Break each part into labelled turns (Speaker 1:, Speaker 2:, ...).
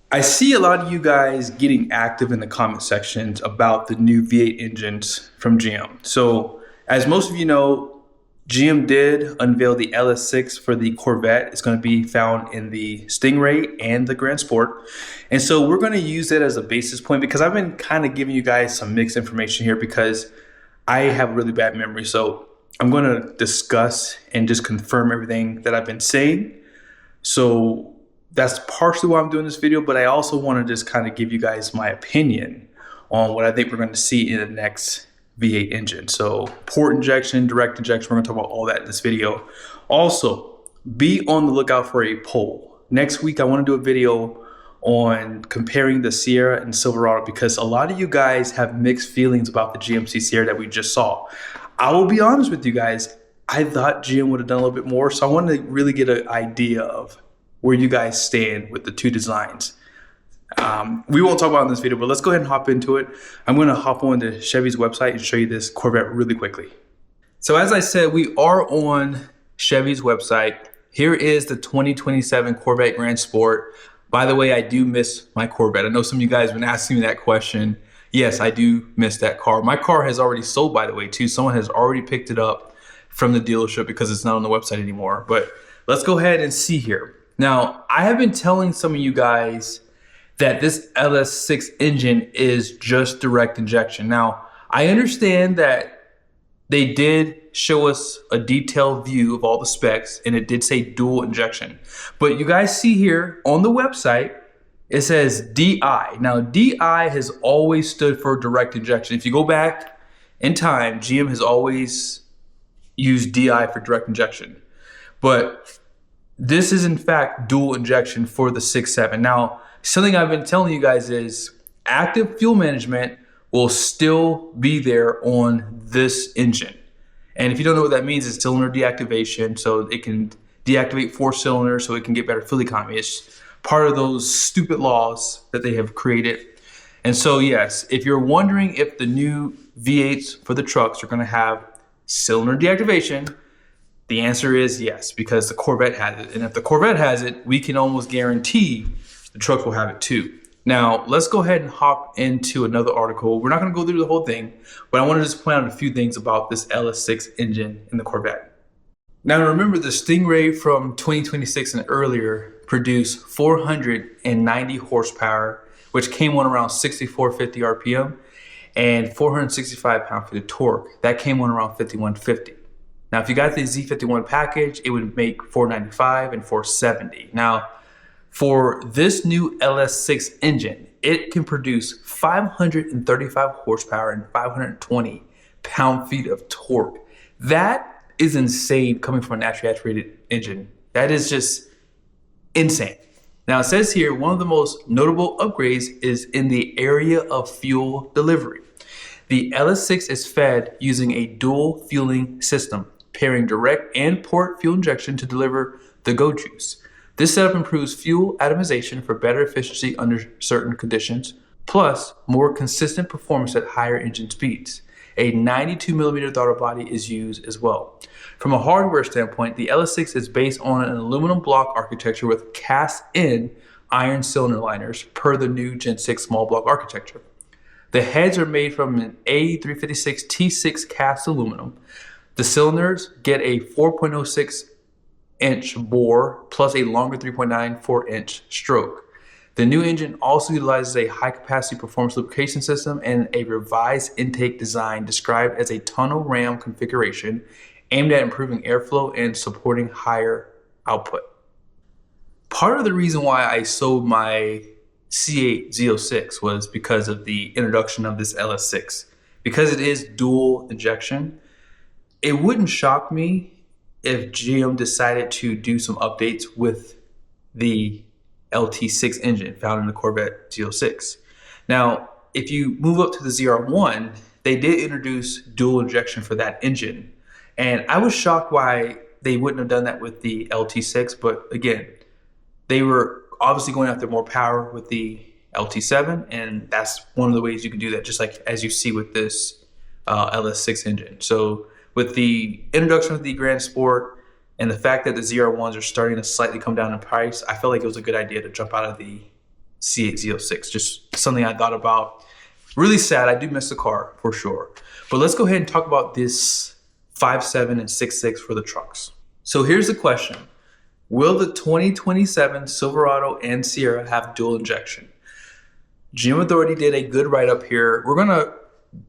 Speaker 1: I see a lot of you guys getting active in the comment sections about the new V8 engines from GM. So as most of you know, GM did unveil the LS6 for the Corvette. It's going to be found in the Stingray and the Grand Sport. And so we're going to use that as a basis point because I've been kind of giving you guys some mixed information here because I have really bad memory. So I'm going to discuss and just confirm everything that I've been saying. So that's partially why I'm doing this video, but I also want to just kind of give you guys my opinion on what I think we're going to see in the next V8 engine. So port injection, direct injection, we're going to talk about all that in this video. Also, be on the lookout for a poll. Next week, I want to do a video on comparing the Sierra and Silverado because a lot of you guys have mixed feelings about the GMC Sierra that we just saw. I will be honest with you guys, I thought GM would have done a little bit more, so I wanted to really get an idea of where you guys stand with the two designs. We won't talk about it in this video, but let's go ahead and hop into it. I'm going to hop on to Chevy's website and show you this Corvette really quickly. So as I said, we are on Chevy's website. Here is the 2027 Corvette Grand Sport. By the way, I do miss my Corvette. I know some of you guys have been asking me that question. Yes, I do miss that car. My car has already sold, by the way, too. Someone has already picked it up from the dealership because it's not on the website anymore. But let's go ahead and see here. Now, I have been telling some of you guys that this LS6 engine is just direct injection. Now, I understand that they did show us a detailed view of all the specs and it did say dual injection. But you guys see here on the website, it says DI. Now, DI has always stood for direct injection. If you go back in time, GM has always used DI for direct injection. But this is in fact dual injection for the 6.7. Now, something I've been telling you guys is active fuel management will still be there on this engine. And if you don't know what that means, it's cylinder deactivation. So it can deactivate 4 cylinders so it can get better fuel economy. It's part of those stupid laws that they have created. And so yes, if you're wondering if the new V8s for the trucks are going to have cylinder deactivation, the answer is yes, because the Corvette has it. And if the Corvette has it, we can almost guarantee the truck will have it too. Now, let's go ahead and hop into another article. We're not going to go through the whole thing, but I want to just point out a few things about this LS6 engine in the Corvette. Now, remember the Stingray from 2026 and earlier produced 490 horsepower, which came on around 6,450 RPM and 465 pound-feet of torque. That came on around 5,150. Now, if you got the Z51 package, it would make 495 and 470. Now, for this new LS6 engine, it can produce 535 horsepower and 520 pound-feet of torque. That is insane coming from a naturally aspirated engine. That is just insane. Now, it says here, one of the most notable upgrades is in the area of fuel delivery. The LS6 is fed using a dual fueling system, pairing direct and port fuel injection to deliver the go juice. This setup improves fuel atomization for better efficiency under certain conditions, plus more consistent performance at higher engine speeds. A 92mm throttle body is used as well. From a hardware standpoint, the LS6 is based on an aluminum block architecture with cast-in iron cylinder liners per the new Gen 6 small block architecture. The heads are made from an A356 T6 cast aluminum. The cylinders get a 4.06-inch bore plus a longer 3.94-inch stroke. The new engine also utilizes a high-capacity performance lubrication system and a revised intake design described as a tunnel ram configuration aimed at improving airflow and supporting higher output. Part of the reason why I sold my C8 Z06 was because of the introduction of this LS6. Because it is dual injection, it wouldn't shock me if GM decided to do some updates with the LT6 engine found in the Corvette Z06. Now, if you move up to the ZR1, they did introduce dual injection for that engine. And I was shocked why they wouldn't have done that with the LT6, but again, they were obviously going after more power with the LT7, and that's one of the ways you can do that, just like as you see with this LS6 engine. So with the introduction of the Grand Sport and the fact that the ZR1s are starting to slightly come down in price, I felt like it was a good idea to jump out of the C8Z06. Just something I thought about. Really sad. I do miss the car for sure. But let's go ahead and talk about this 5.7 and 6.6 for the trucks. So here's the question. Will the 2027 Silverado and Sierra have dual injection? GM Authority did a good write-up here. We're going to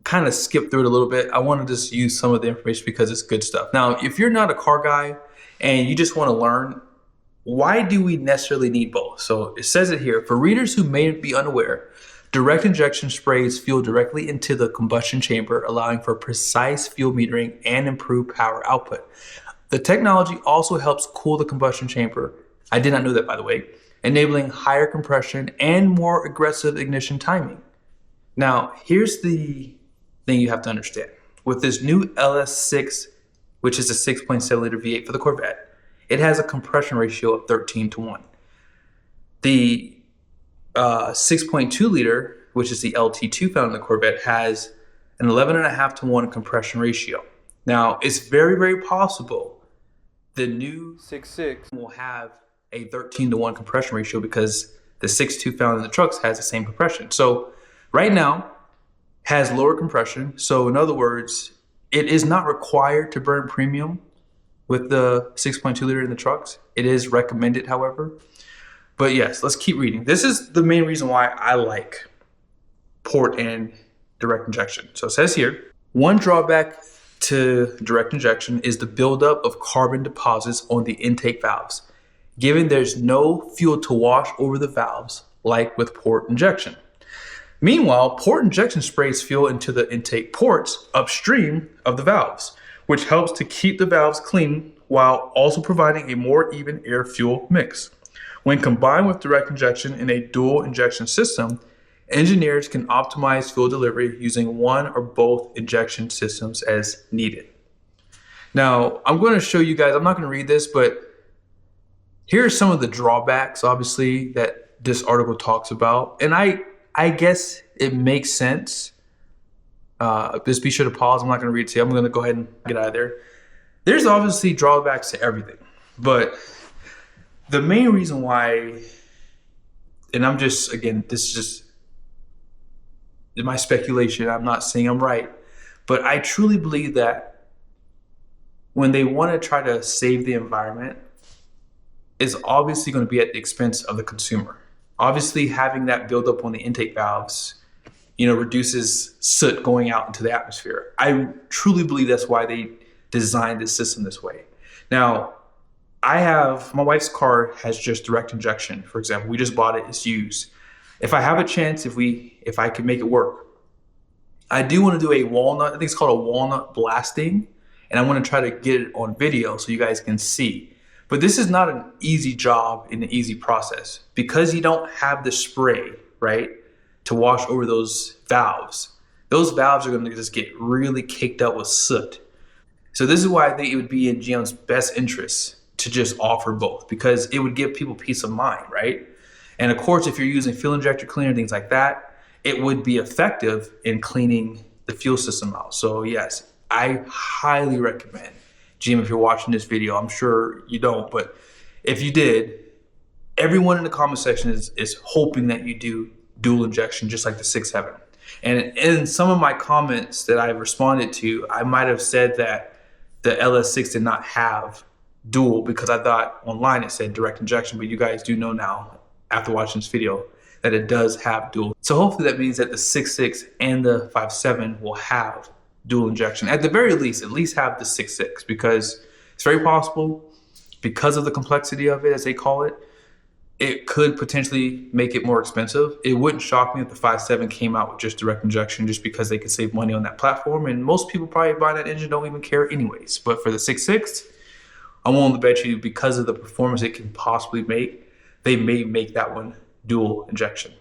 Speaker 1: kind of skip through it a little bit. I want to just use some of the information because it's good stuff. Now, if you're not a car guy and you just want to learn, why do we necessarily need both? So it says it here. For readers who may be unaware, direct injection sprays fuel directly into the combustion chamber, allowing for precise fuel metering and improved power output. The technology also helps cool the combustion chamber. I did not know that, by the way, enabling higher compression and more aggressive ignition timing. Now, here's the thing you have to understand. With this new LS6, which is a 6.7 liter V8 for the Corvette, it has a compression ratio of 13:1. The 6.2 liter, which is the LT2 found in the Corvette, has an 11.5:1 compression ratio. Now, it's very, very possible the new 6.6 will have a 13:1 compression ratio because the 6.2 found in the trucks has the same compression. So right now has lower compression. So in other words, it is not required to burn premium with the 6.2 liter in the trucks. It is recommended, however. But yes, let's keep reading. This is the main reason why I like port and direct injection. So it says here, one drawback to direct injection is the buildup of carbon deposits on the intake valves, given there's no fuel to wash over the valves like with port injection. Meanwhile, port injection sprays fuel into the intake ports upstream of the valves, which helps to keep the valves clean while also providing a more even air-fuel mix. When combined with direct injection in a dual injection system, engineers can optimize fuel delivery using one or both injection systems as needed. Now, I'm going to show you guys, I'm not going to read this, but here are some of the drawbacks, obviously, that this article talks about. And I guess it makes sense. Just be sure to pause. I'm not going to read it to you. I'm going to go ahead and get out of there. There's obviously drawbacks to everything. But the main reason why, and I'm just, again, this is just my speculation. I'm not saying I'm right. But I truly believe that when they want to try to save the environment, it's obviously going to be at the expense of the consumer. Obviously, having that buildup on the intake valves, reduces soot going out into the atmosphere. I truly believe that's why they designed this system this way. Now, my wife's car has just direct injection, for example. We just bought it, it's used. If I have a chance, if I can make it work, I do want to do a walnut, I think it's called a walnut blasting, and I want to try to get it on video so you guys can see. But this is not an easy job and an easy process because you don't have the spray, right, to wash over those valves. Those valves are going to just get really caked up with soot. So this is why I think it would be in GM's best interest to just offer both, because it would give people peace of mind, right? And of course, if you're using fuel injector cleaner, things like that, it would be effective in cleaning the fuel system out. So yes, I highly recommend, GM, if you're watching this video, I'm sure you don't, but if you did, everyone in the comment section is hoping that you do dual injection just like the 6.7. And in some of my comments that I responded to, I might have said that the LS6 did not have dual because I thought online it said direct injection, but you guys do know now after watching this video that it does have dual. So hopefully that means that the 6.6 and the 5.7 will have dual injection. At the very least, at least have the 6.6, because it's very possible, because of the complexity of it, as they call it, it could potentially make it more expensive. It wouldn't shock me if the 5.7 came out with just direct injection just because they could save money on that platform. And most people probably buy that engine don't even care anyways. But for the 6.6, I'm willing to bet you because of the performance it can possibly make, they may make that one dual injection.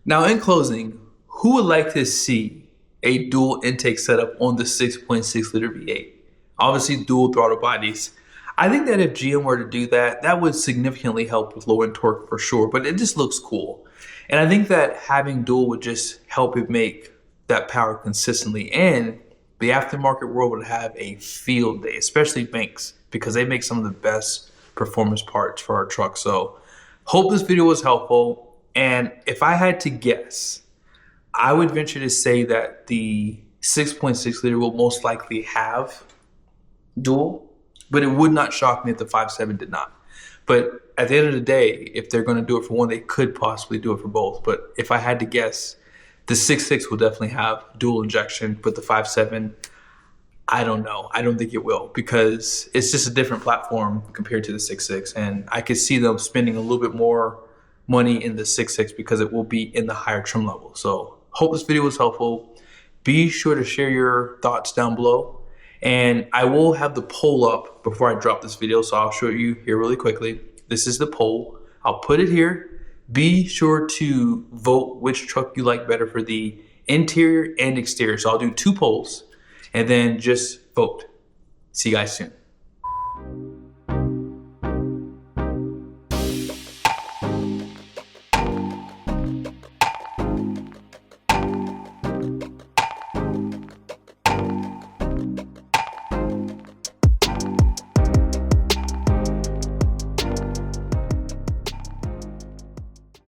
Speaker 1: Now, in closing, who would like to see a dual intake setup on the 6.6 liter V8? Obviously, dual throttle bodies. I think that if GM were to do that, that would significantly help with low end torque for sure, but it just looks cool. And I think that having dual would just help it make that power consistently. And the aftermarket world would have a field day, especially Banks, because they make some of the best performance parts for our trucks. So hope this video was helpful. And if I had to guess, I would venture to say that the 6.6 liter will most likely have dual, but it would not shock me if the 5.7 did not. But at the end of the day, if they're going to do it for one, they could possibly do it for both. But if I had to guess, the 6.6 will definitely have dual injection, but the 5.7, I don't know. I don't think it will, because it's just a different platform compared to the 6.6. And I could see them spending a little bit more money in the 6.6 because it will be in the higher trim level. So hope this video was helpful. Be sure to share your thoughts down below. And I will have the poll up before I drop this video, so I'll show you here really quickly. This is the poll. I'll put it here. Be sure to vote which truck you like better for the interior and exterior. So I'll do 2 polls and then just vote. See you guys soon.